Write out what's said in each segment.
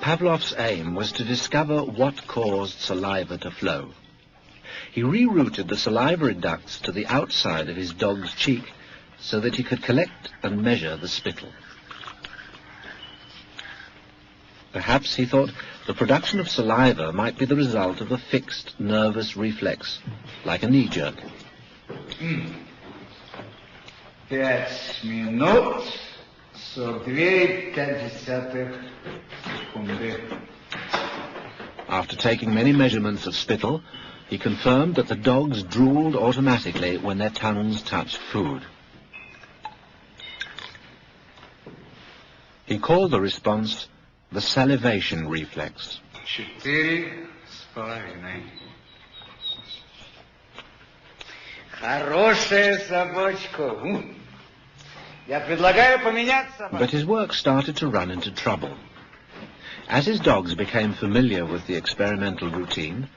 Pavlov's aim was to discover what caused saliva to flow. He rerouted the salivary ducts to the outside of his dog's cheek so that he could collect and measure the spittle. Perhaps, he thought, the production of saliva might be the result of a fixed nervous reflex, like a knee jerk. 5 минут 42,5 секунды. After taking many measurements of spittle, he confirmed that the dogs drooled automatically when their tongues touched food. He called the response the salivation reflex. 4,5. Хорошая собачка. Я предлагаю поменять собаку. But his work started to run into trouble. As his dogs became familiar with the experimental routine,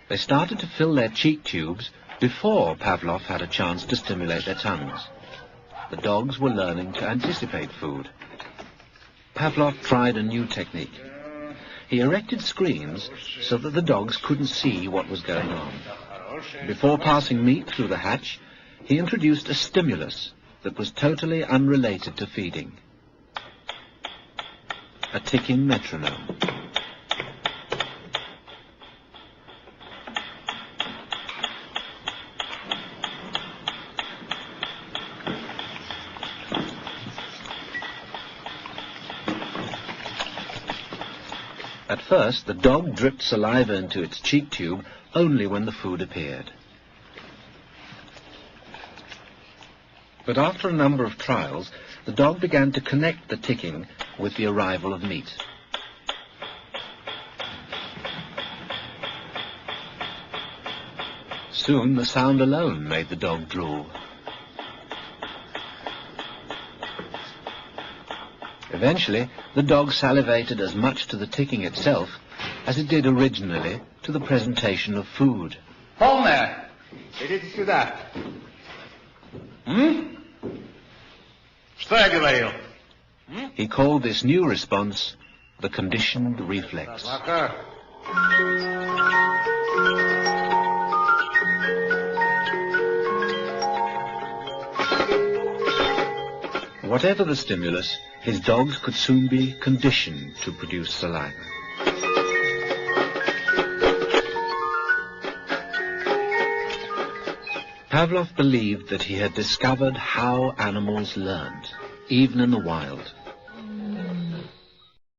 they started to fill their cheek tubes before Pavlov had a chance to stimulate their tongues. The dogs were learning to anticipate food. Pavlov tried a new technique. He erected screens so that the dogs couldn't see what was going on. Before passing meat through the hatch, he introduced a stimulus that was totally unrelated to feeding. A ticking metronome. At first, the dog dripped saliva into its cheek tube only when the food appeared. But after a number of trials, the dog began to connect the ticking with the arrival of meat. Soon the sound alone made the dog drool. Eventually, the dog salivated as much to the ticking itself as it did originally to the presentation of food. Полная. Идите сюда. Что я говорил? He called this new response the conditioned reflex. Whatever the stimulus, his dogs could soon be conditioned to produce saliva. Pavlov believed that he had discovered how animals learned, even in the wild.